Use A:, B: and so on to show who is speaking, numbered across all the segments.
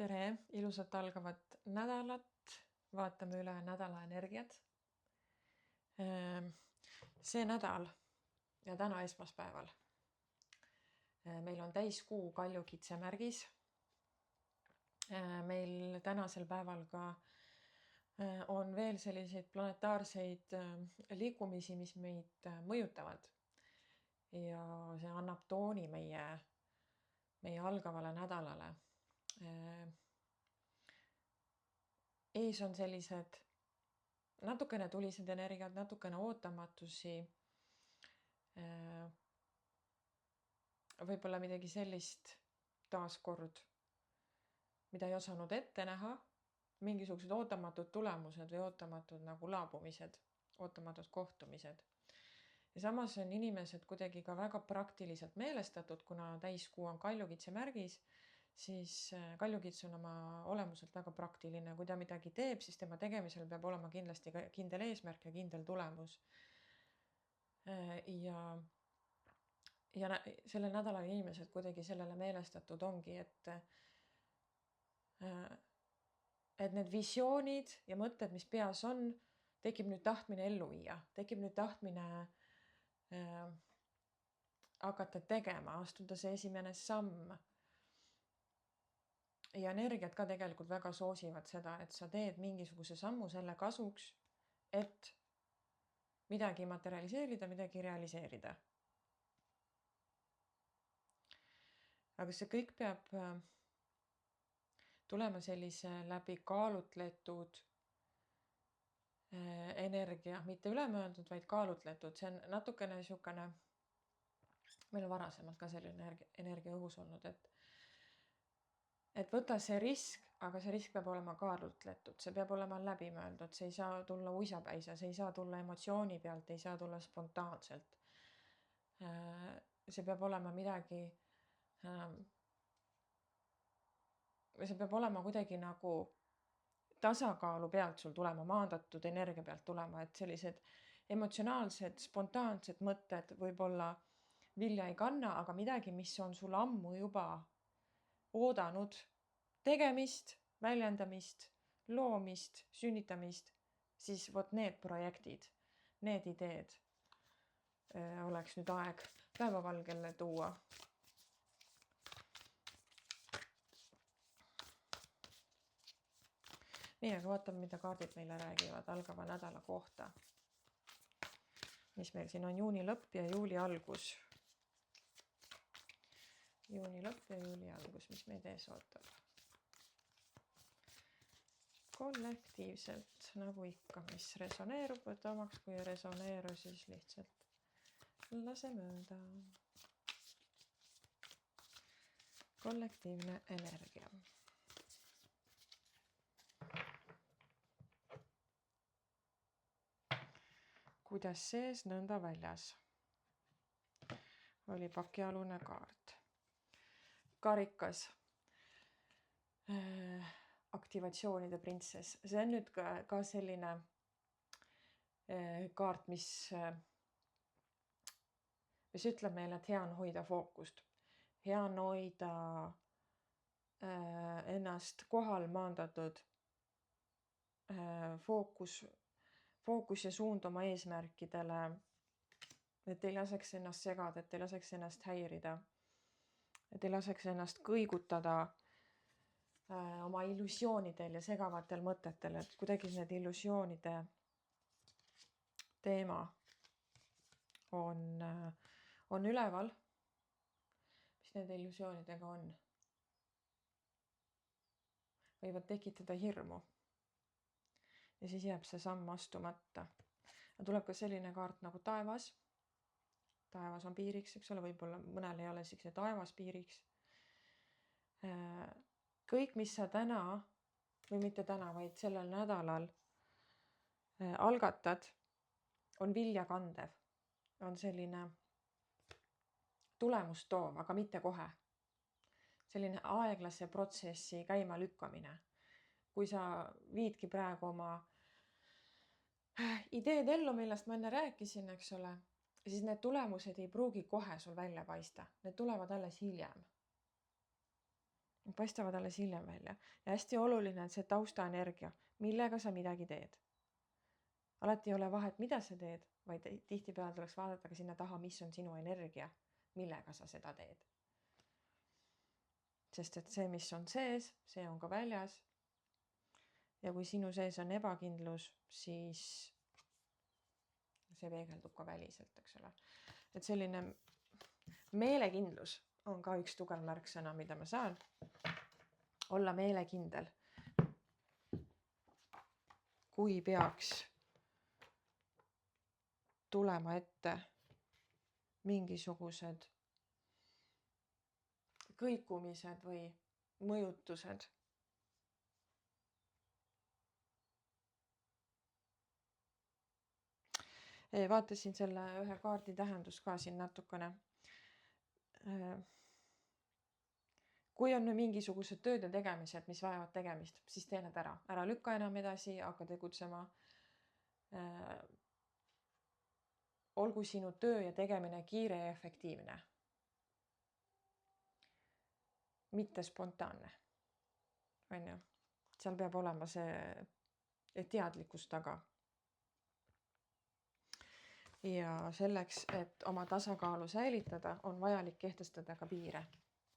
A: Tere, ilusat algavat nädalat. Vaatame üle nädala energiat. See nädal ja täna esmaspäeval meil on täiskuu Kaljukitse märgis. Meil tänasel päeval ka on veel selliseid planetaarseid liikumisi, mis meid mõjutavad. Ja see annab tooni meie algavale nädalale. Ees on sellised natukene tulised energiat, natukene ootamatusi. Võib-olla midagi sellist taaskord, mida ei osanud ette näha. Mingisugused ootamatud tulemused või ootamatud nagu laabumised, ootamatud kohtumised. Ja samas on inimesed kuidagi ka väga praktiliselt meelestatud, kuna täiskuu on Kaljukitse märgis, siis Kaljukits on oma olemuselt väga praktiline. Kui ta midagi teeb, siis tema tegemisel peab olema kindlasti kindel eesmärk ja kindel tulemus. Ja selle nädala inimesed kuidagi sellele meelestatud ongi, et need visioonid ja mõtted, mis peas on, tekib nüüd tahtmine ellu viia, tekib nüüd tahtmine hakata tegema, astuda see esimene samm. Ja energiat ka tegelikult väga soosivad seda, et sa teed mingisuguse sammu selle kasuks, et midagi materialiseerida, midagi realiseerida. Aga see kõik peab tulema sellise läbi kaalutletud energia, mitte ülemööldud, vaid kaalutletud. See on natukene niisugune, meil on varasemalt ka selline energia õhus olnud, et võta see risk, aga see risk peab olema kaalutletud, see peab olema läbimööldud, see ei saa tulla uisapäisa, see ei saa tulla emotsiooni pealt, ei saa tulla spontaanselt. See peab olema midagi, see peab olema kuidagi nagu tasakaalu pealt sul tulema, maandatud energia pealt tulema, et sellised emotsionaalsed, spontaansed mõtted võib-olla vilja ei kanna, aga midagi, mis on sul ammu juba oodanud tegemist, väljendamist, loomist, sünnitamist, siis vot need projektid, need ideed oleks nüüd aeg päevavalgele tuua. Nii, aga vaatame, mida kaardid meile räägivad algava nädala kohta. Mis meil siin on juuni lõpp ja juuli algus. Juuni lõpp ja juuli algus, mis meid ees ootab. Kollektiivselt, nagu ikka, mis resoneerub, võta omaks, kui ei resoneeru, siis lihtsalt lase mööda. Kollektiivne energia. Kuidas sees, nõnda väljas. Oli pakialune kaart. Karikas. Aktivatsioonide printsess. See on nüüd ka selline kaart, mis ütleb meile, et hea on hoida fookust. Hea on hoida ennast kohal maandatud fookus ja suund oma eesmärkidele, et ei laseks ennast segada, et ei laseks ennast häirida, et ei laseks ennast kõigutada oma illusioonidel ja segavatel mõtetel, et kuidagi need illusioonide teema on üleval. Mis need illusioonidega on? Võivad tekitada hirmu. Ja siis jääb see samm astumata. Ja tuleb ka selline kaart nagu taevas. Taevas on piiriks, eks ole, võib-olla mõnel ei ole see taevas piiriks. Kõik, mis sa täna, või mitte täna, vaid sellel nädalal algatad, on vilja kandev. On selline tulemust toov, aga mitte kohe. Selline aeglase protsessi käima lükkamine. Kui sa viidki praegu oma ideed ellu, millest ma enne rääkisin, eks ole, siis need tulemused ei pruugi kohe sul välja paista. Need tulevad alles hiljem. paistavad alles hiljem välja. Ja hästi oluline on see taustaenergia, millega sa midagi teed. Alati ei ole vahet, mida sa teed, vaid tihtipeale tuleks vaadata ka sinna taha, mis on sinu energia, millega sa seda teed. Sest et see, mis on sees, see on ka väljas. Ja kui sinu sees on ebakindlus, siis see peegeldub ka väliselt, eks ole. Et selline meelekindlus on ka üks tugev märksõna, mida ma saan. Olla meelekindel. Kui peaks tulema ette mingisugused kõikumised või mõjutused. Vaatasin selle ühe kaardi tähendus ka siin natukene. Kui on mingisugused tööd ja tegemised, mis vajavad tegemist, siis tee need ära. Ära lükka enam edasi, hakka tegutsema. Olgu sinu töö ja tegemine kiire ja efektiivne. Mitte spontaanne. Seal peab olema see teadlikkus taga. Ja selleks, et oma tasakaalu säilitada, on vajalik kehtestada ka piire.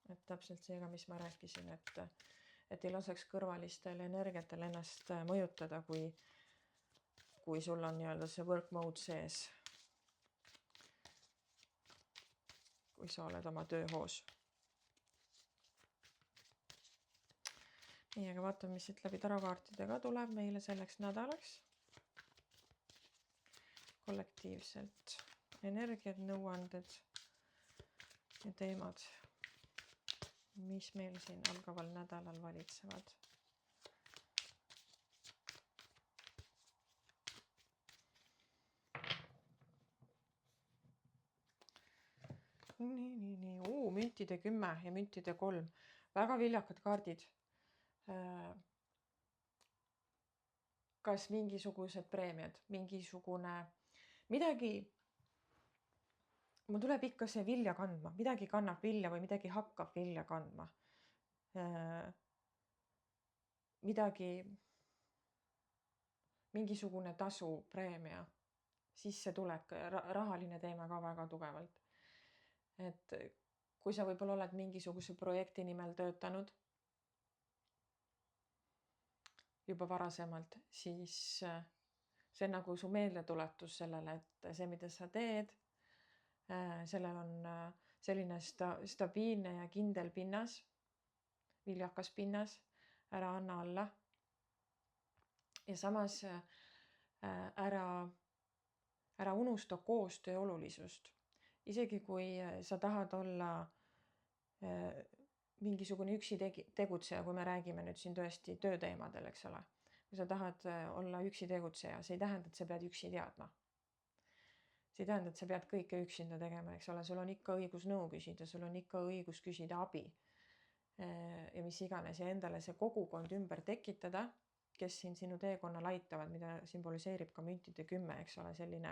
A: Et täpselt seega, mis ma rääkisin, et ei laseks kõrvalistel energiatel ennast mõjutada, kui sul on nii-öelda see work mode sees. Kui sa oled oma tööhoos. Nii, aga vaatame, mis siit läbi tarokaartidega tuleb meile selleks nädalaks. Kollektiivselt energiad, nõuanded ja teemad, mis meil siin algaval nädalal valitsevad. Nii. Müntide 10 ja müntide 3. Väga viljakad kaardid. Kas mingisugused preemiad, mingisugune midagi, mul tuleb ikka see vilja kandma, midagi kannab vilja või midagi hakkab vilja kandma. Mingisugune tasu, preemia, sissetulek, rahaline teema ka väga tugevalt. Et kui sa võib-olla oled mingisuguse projekti nimel töötanud juba varasemalt, siis see on nagu su meeldetuletus sellele, et see, mida sa teed, sellel on selline stabiilne ja kindel pinnas, viljakas pinnas, ära anna alla. Ja samas ära unusta koostöö olulisust. Isegi kui sa tahad olla mingisugune üksi tegutseja, kui me räägime nüüd siin tõesti tööteemadel, eks ole. Kui sa tahad olla üksi tegutseja, see ei tähenda, et sa pead üksi teadma. See ei tähenda, et sa pead kõike üksinda tegema, eks ole. Sul on ikka õigus nõu küsida, sul on ikka õigus küsida abi. Ja mis iganes ja endale see kogukond ümber tekitada, kes siin sinu teekonnal aitavad, mida symboliseerib ka müntide 10, eks ole, selline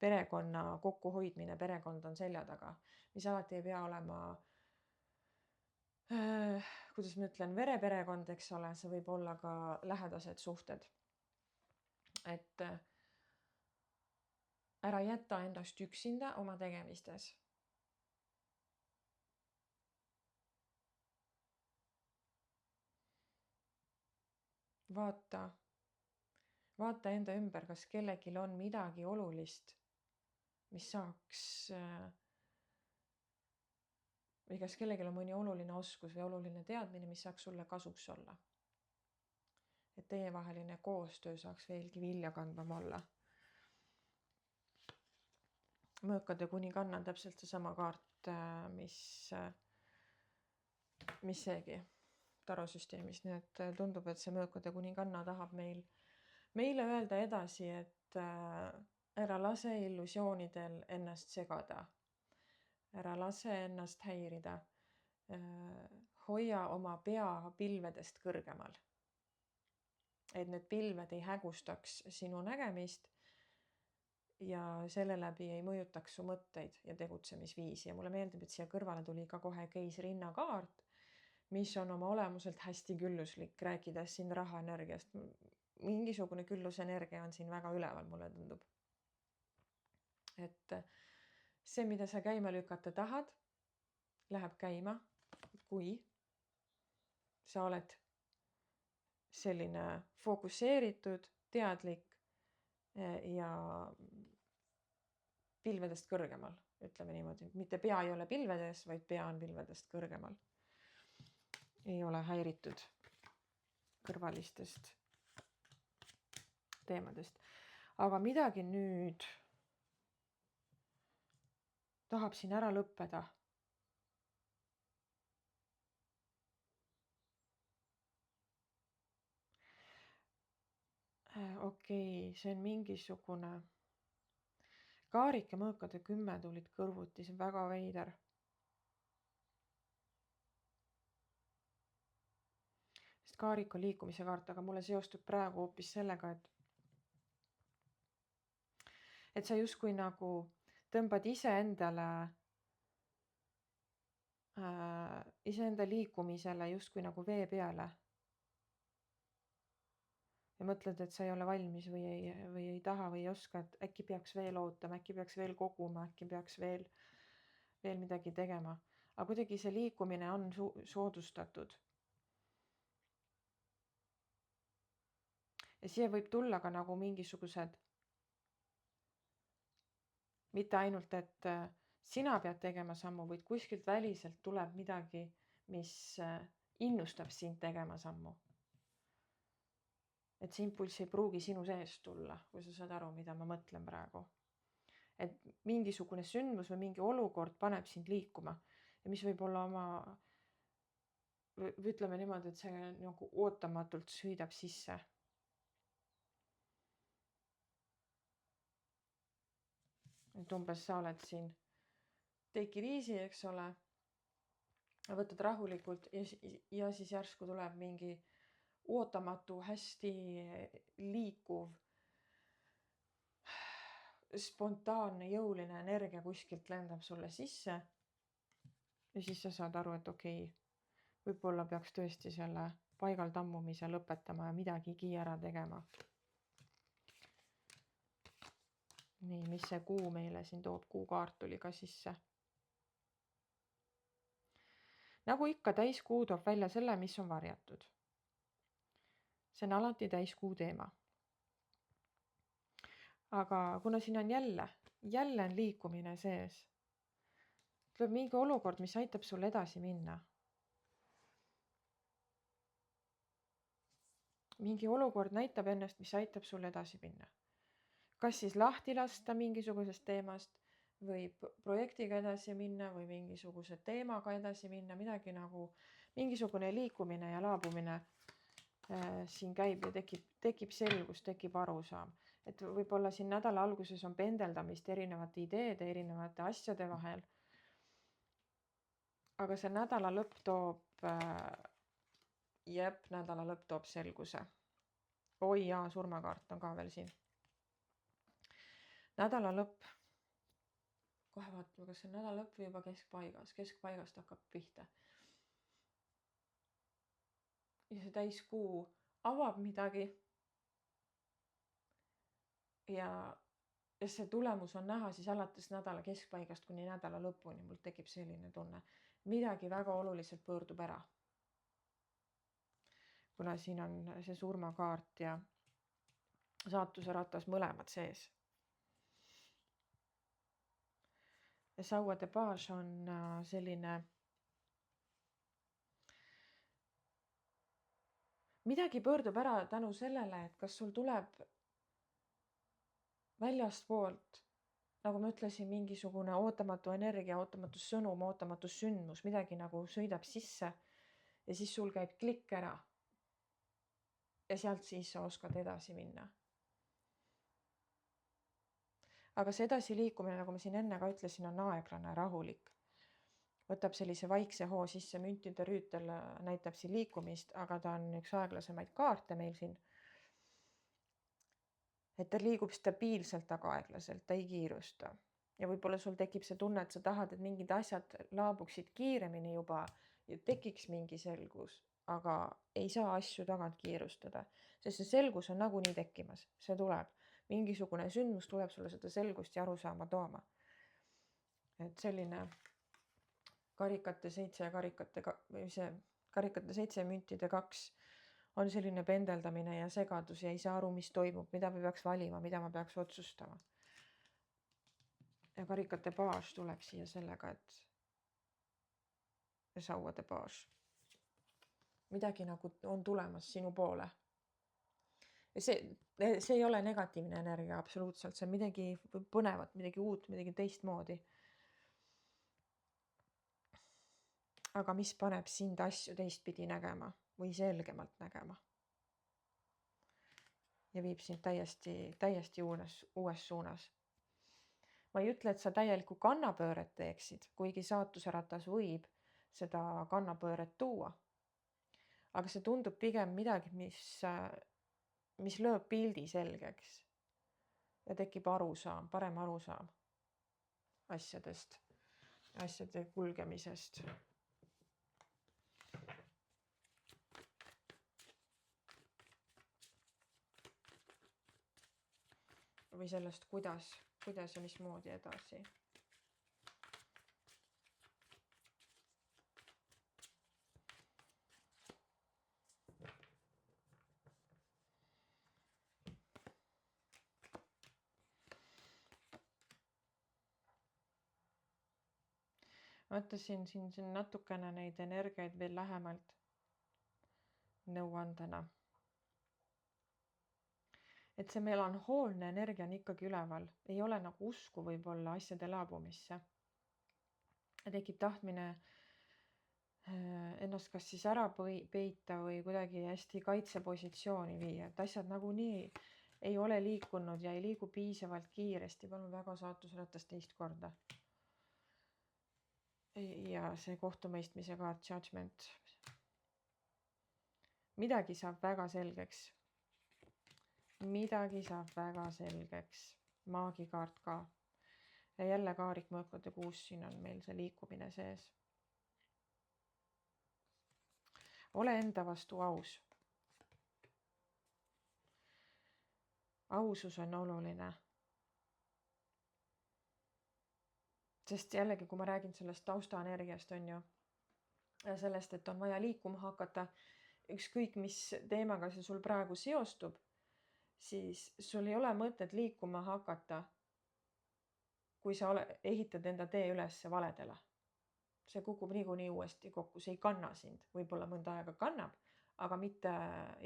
A: perekonna kokkuhoidmine, perekond on selja taga, mis alati ei pea olema, kuidas ma ütlen, vereperekond, eks ole, see võib olla ka lähedased suhted. Et ära jäta endast üksinda oma tegemistes. Vaata enda ümber, kas kellelgi on midagi olulist, mis saaks, või kas kellelgi on mõni oluline oskus või oluline teadmine, mis saaks sulle kasuks olla. Et teievaheline koostöö saaks veelgi vilja kandvam olla. Mõõkade kuninganna on täpselt seesama kaart, mis seegi tarosüsteemis. Nii et tundub, et see mõõkade kuninganna tahab meile öelda edasi, et ära lase illusioonidel ennast segada. Ära lase ennast häirida. Hoia oma pea pilvedest kõrgemal. Et need pilved ei hägustaks sinu nägemist ja selle läbi ei mõjutaks su mõtteid ja tegutsemisviisi. Ja mulle meeldib, et siia kõrvale tuli ka kohe keisrinna kaart, mis on oma olemuselt hästi külluslik, rääkides siin rahaenergiast. Mingisugune küllusenergia on siin väga üleval, mulle tundub. Et see, mida sa käima lükata tahad, läheb käima, kui sa oled selline fokusseeritud, teadlik ja pilvedest kõrgemal, ütleme niimoodi. Mitte pea ei ole pilvedes, vaid pea on pilvedest kõrgemal. Ei ole häiritud kõrvalistest teemadest. Aga midagi nüüd tahab siin ära lõppeda. Okei, see on mingisugune kaarike mõõkade 10 tulid kõrvuti, see on väga veider. Sest kaarik on liikumise kaart, aga mulle seostub praegu hoopis sellega, et sa justkui nagu tõmbad iseenda liikumisele justkui nagu vee peale. Ja mõtled, et sa ei ole valmis või ei taha või ei oska, et äkki peaks veel ootama, äkki peaks veel koguma, äkki peaks veel midagi tegema. Aga kuidagi see liikumine on soodustatud. Ja siia võib tulla ka nagu mingisugused, mitte ainult, et sina pead tegema sammu, vaid kuskilt väliselt tuleb midagi, mis innustab sind tegema sammu. Et see impulss ei pruugi sinu seest tulla, kui sa saad aru, mida ma mõtlen praegu. Et mingisugune sündmus või mingi olukord paneb sind liikuma ja mis võib olla või ütleme niimoodi, et see nagu ootamatult sõidab sisse. Et umbes sa oled siin take it easy, eks ole, võtad rahulikult ja siis järsku tuleb mingi ootamatu, hästi liikuv, spontaanne, jõuline energia kuskilt lendab sulle sisse. Ja siis sa saad aru, et okei, võib-olla peaks tõesti selle paigal tammumise lõpetama ja midagigi ära tegema. Nii, mis see kuu meile siin toob? Kuukaart tuli ka sisse. Nagu ikka, täiskuu toob välja selle, mis on varjatud. See on alati täiskuu teema. Aga kuna siin on jälle on liikumine sees, tuleb mingi olukord, mis aitab sul edasi minna. Mingi olukord näitab ennast, mis aitab sul edasi minna. Kas siis lahti lasta mingisugusest teemast või projektiga edasi minna või mingisuguse teemaga edasi minna, midagi nagu mingisugune liikumine ja laabumine siin käib ja tekib selgus, tekib arusaam. Et võib-olla siin nädala alguses on pendeldamist erinevate ideede, erinevate asjade vahel. Aga see nädala lõpp toob selguse. Oi jaa, surmakaart on ka veel siin. Nädala lõpp. Kohe vaatame, kas see on nädala lõpp või juba keskpaigas. Keskpaigast hakkab pihta. Ja see täiskuu avab midagi. Ja see tulemus on näha siis alates nädala keskpaigast kuni nädala lõpuni. Mul tekib selline tunne. Midagi väga oluliselt pöördub ära. Kuna siin on see surmakaart ja saatuse ratas mõlemad sees. Ja sauade baas on selline midagi pöördub ära tänu sellele, et kas sul tuleb väljastpoolt, nagu ma ütlesin, mingisugune ootamatu energia, ootamatu sõnum, ootamatu sündmus, midagi nagu sõidab sisse ja siis sul käib klikk ära. Ja sealt siis sa oskad edasi minna. Aga see edasi liikumine, nagu ma siin enne ka ütlesin, on aeglane, rahulik. Võtab sellise vaikse hoo sisse, müntide rüütel näitab siin liikumist, aga ta on üks aeglasemaid kaarte meil siin. Et ta liigub stabiilselt, aga aeglaselt, ta ei kiirusta. Ja võib-olla sul tekib see tunne, et sa tahad, et mingid asjad laabuksid kiiremini juba tekiks mingi selgus, aga ei saa asju tagant kiirustada, sest see selgus on nagunii tekkimas, see tuleb. Mingisugune sündmus tuleb sulle seda selgust ja arusaama tooma. Et selline karikate 7 ja karikate 7 müntide 2 on selline pendeldamine ja segadus ja ei saa aru, mis toimub, mida ma peaks valima, mida ma peaks otsustama. Ja karikate paas tuleb siia sellega, et sauade paas. Midagi nagu on tulemas sinu poole. Ja see ei ole negatiivne energia absoluutselt, see on midagi põnevat, midagi uut, midagi teistmoodi. Aga mis paneb sind asju teistpidi nägema või selgemalt nägema? Ja viib sind täiesti uues suunas. Ma ei ütle, et sa täielikku kannapööret teeksid, kuigi saatuseratas võib seda kannapööret tuua. Aga see tundub pigem midagi, mis lööb pildi selgeks ja tekib arusaam, parem arusaam asjadest, asjade kulgemisest. Või sellest, kuidas ja mismoodi edasi. Mõtlesin siin natukene neid energiaid veel lähemalt nõuandena. Et see melanhoolne energia on ikkagi üleval, ei ole nagu usku võib-olla asjade laabumisse. Tekib tahtmine ennast kas siis ära peita või kuidagi hästi kaitsepositsiooni viia, et asjad nagunii ei ole liikunud ja ei liigu piisavalt kiiresti. Palun väga saatusratas teist korda. Ja see kohtumõistmise kaart, judgment. Midagi saab väga selgeks. Maagikaart ka. Ja jälle kaarikmõõkade 6, siin on meil see liikumine sees. Ole enda vastu aus. Ausus on oluline. Sest jällegi, kui ma räägin sellest taustaenergiast, on ju, ja sellest, et on vaja liikuma hakata, ükskõik mis teemaga see sul praegu seostub, siis sul ei ole mõtet liikuma hakata, kui sa ehitad enda tee üles valedele. See kukub niikuinii uuesti kokku, see ei kanna sind, võib-olla mõnda aega kannab, aga mitte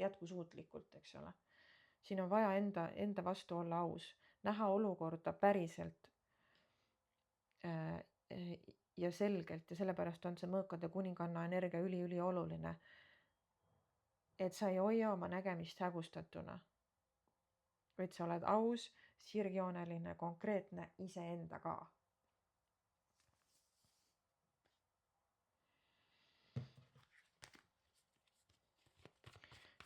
A: jätkusuutlikult, eks ole. Siin on vaja enda vastu olla aus, näha olukorda päriselt ja selgelt, ja sellepärast on see mõõkade kuninganna energia üli oluline, et sa ei hoia oma nägemist hägustatuna, vaid sa oled aus, sirgjooneline, konkreetne iseenda ka.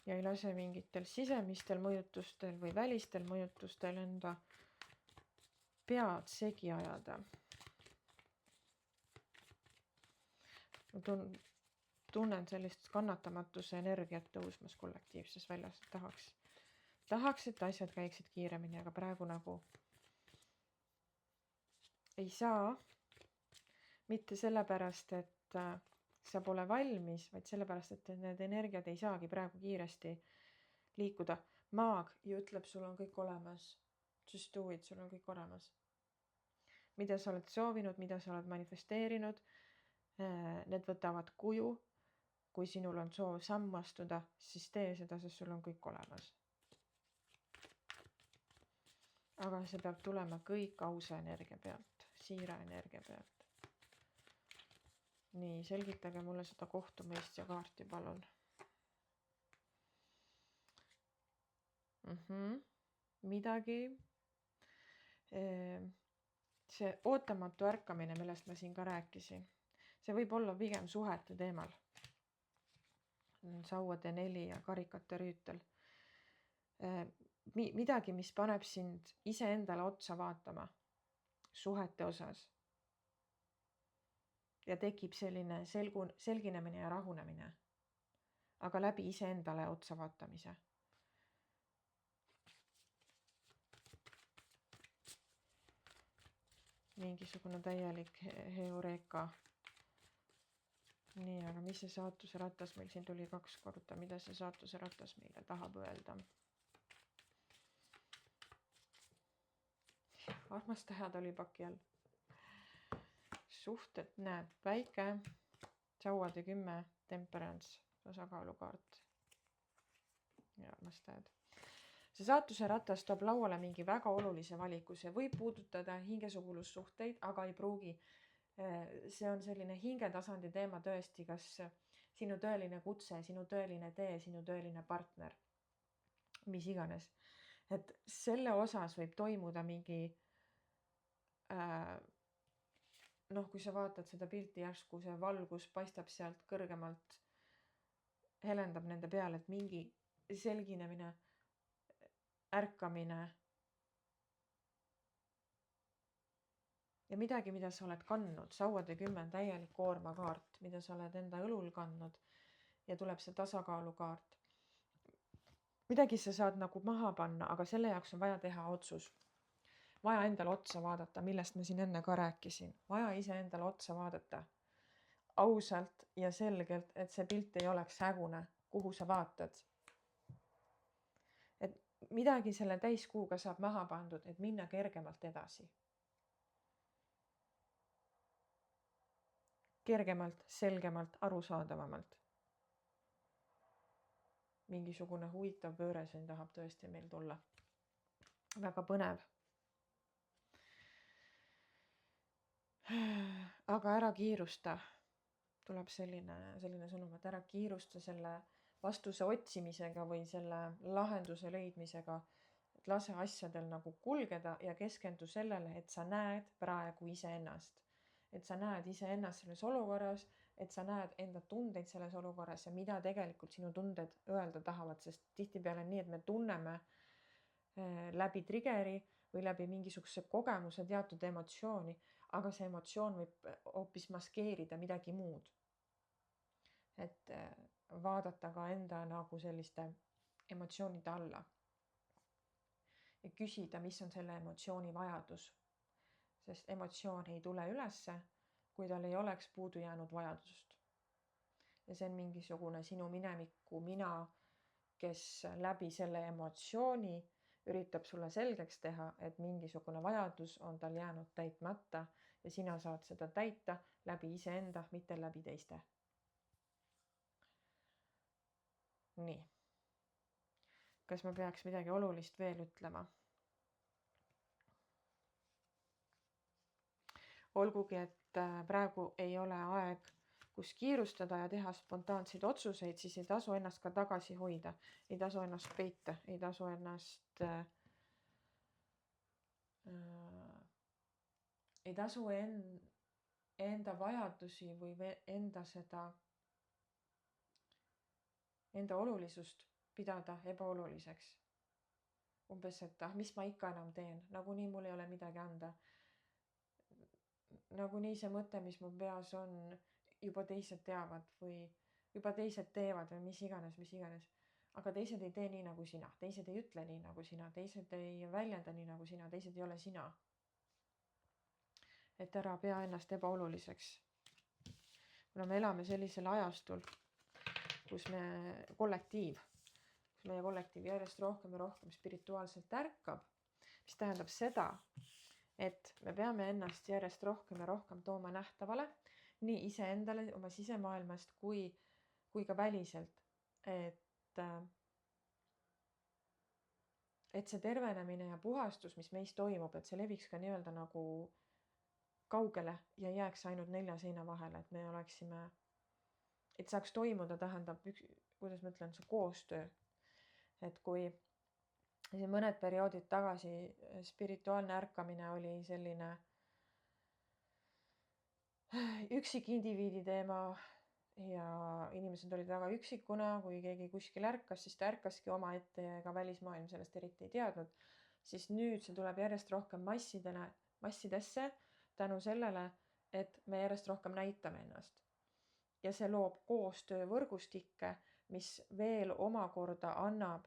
A: Ja ei lase mingitel sisemistel mõjutustel või välistel mõjutustel enda pead segi ajada. Ma tunnen sellist kannatamatuse energiat tõusmas kollektiivses väljas. Tahaks, et asjad käiksid kiiremini, aga praegu nagu ei saa. Mitte sellepärast, et sa pole valmis, vaid sellepärast, et need energiad ei saagi praegu kiiresti liikuda. Maag ju ütleb, sul on kõik olemas. Just do it, sul on kõik olemas. Mida sa oled soovinud, mida sa oled manifesteerinud, need võtavad kuju. Kui sinul on soov samm astuda, siis tee seda, sest sul on kõik olemas. Aga see peab tulema kõik ausa energia pealt, siira energia pealt. Nii, selgitage mulle seda kohtumõistja kaarti, palun. Midagi. See ootamatu ärkamine, millest ma siin ka rääkisin. See võib olla pigem suhete teemal. Sauade 4 ja karikate rüütel. Midagi, mis paneb sind iseendale otsa vaatama suhete osas. ja tekib selline selginemine ja rahunemine, aga läbi iseendale otsa vaatamise. Mingisugune täielik heureka. Nii, aga mis see saatuse ratas meil siin tuli 2 korda, mida see saatuse ratas meile tahab öelda? Armastajad oli paki all. Suhted, näed, Päike, Sauade 10, Temperance, tasakaalukaart ja armastajad. See saatuse ratas toob lauale mingi väga olulise valiku, see võib puudutada hingesugulussuhteid, aga ei pruugi. See on selline hingetasandi teema tõesti, kas sinu tõeline kutse, sinu tõeline tee, sinu tõeline partner, mis iganes. Et selle osas võib toimuda mingi, kui sa vaatad seda pilti järsku, see valgus paistab sealt kõrgemalt, helendab nende peale, et mingi selginemine, ärkamine ja midagi, mida sa oled kandnud, Sauade 10 täielik koormakaart, mida sa oled enda õlul kandnud ja tuleb see tasakaalukaart. Midagi sa saad nagu maha panna, aga selle jaoks on vaja teha otsus. Vaja endale otsa vaadata, millest ma siin enne ka rääkisin. Vaja ise endale otsa vaadata ausalt ja selgelt, et see pilt ei oleks hägune, kuhu sa vaatad. Et midagi selle täiskuuga saab maha pandud, et minna kergemalt edasi. Kergemalt, selgemalt, arusaadavamalt. Mingisugune huvitav pööre siin tahab tõesti meil tulla. Väga põnev. Aga ära kiirusta. Tuleb selline sõnum, et ära kiirusta selle vastuse otsimisega või selle lahenduse leidmisega. Et lase asjadel nagu kulgeda ja keskendu sellele, et sa näed praegu iseennast. Et sa näed iseennast selles olukorras, et sa näed enda tundeid selles olukorras ja mida tegelikult sinu tunded öelda tahavad, sest tihtipeale nii, et me tunneme läbi trigeri või läbi mingisuguse kogemuse teatud emotsiooni, aga see emotsioon võib hoopis maskeerida midagi muud. Et vaadata ka enda nagu selliste emotsioonide alla ja küsida, mis on selle emotsiooni vajadus. Sest emotsioon ei tule ülesse, kui tal ei oleks puudu jäänud vajadust. Ja see on mingisugune sinu mineviku mina, kes läbi selle emotsiooni üritab sulle selgeks teha, et mingisugune vajadus on tal jäänud täitmata ja sina saad seda täita läbi iseenda, mitte läbi teiste. Nii. Kas ma peaks midagi olulist veel ütlema? Olgugi, et praegu ei ole aeg, kus kiirustada ja teha spontaanseid otsuseid, siis ei tasu ennast ka tagasi hoida. Ei tasu ennast peita, ei tasu ennast ei tasu enda vajadusi või enda olulisust pidada ebaoluliseks. Umbes, et mis ma ikka enam teen, nagunii mul ei ole midagi anda. Nagunii see mõte, mis mu peas on, juba teised teavad või juba teised teevad või mis iganes. Aga teised ei tee nii nagu sina, teised ei ütle nii nagu sina, teised ei väljenda nii nagu sina, teised ei ole sina. Et ära pea ennast ebaoluliseks. Kuna me elame sellisel ajastul, kus meie kollektiiv järjest rohkem ja rohkem spirituaalselt ärkab, mis tähendab seda, et me peame ennast järjest rohkem ja rohkem tooma nähtavale, nii iseendale oma sisemaailmast kui ka väliselt. Et see tervenemine ja puhastus, mis meis toimub, et see leviks ka nii-öelda nagu kaugele ja jääks ainult 4 seina vahele, et me oleksime, et saaks toimuda, tähendab, kuidas ma ütlen, see koostöö. Et kui mõned perioodid tagasi spirituaalne ärkamine oli selline üksikindiviidi teema ja inimesed olid väga üksikuna, kui keegi kuskil ärkas, siis ta ärkaski omaette ja ega välismaailm sellest eriti ei teadnud. Siis nüüd see tuleb järjest rohkem massidesse tänu sellele, et me järjest rohkem näitame ennast. Ja see loob koostöövõrgustikke, mis veel omakorda annab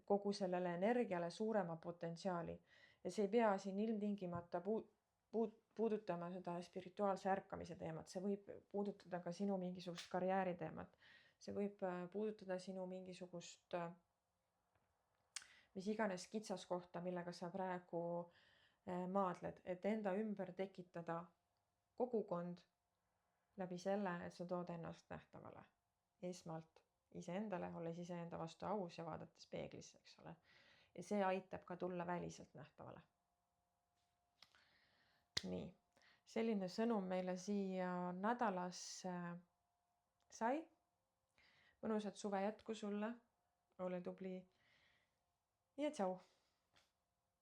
A: kogu sellele energiale suurema potentsiaali. Ja see ei pea siin ilmtingimata puudutama seda spirituaalse ärkamise teemat, see võib puudutada ka sinu mingisugust karjääri teemat. See võib puudutada sinu mingisugust mis iganes kitsaskohta, millega sa praegu maadled, et enda ümber tekitada kogukond läbi selle, et sa tood ennast nähtavale. Esmalt iseendale, olles iseenda vastu aus ja vaadates peeglisse, eks ole. Ja see aitab ka tulla väliselt nähtavale. Nii, selline sõnum meile siia nädalas sai. Mõnusat suve jätku sulle, ole tubli ja tšau!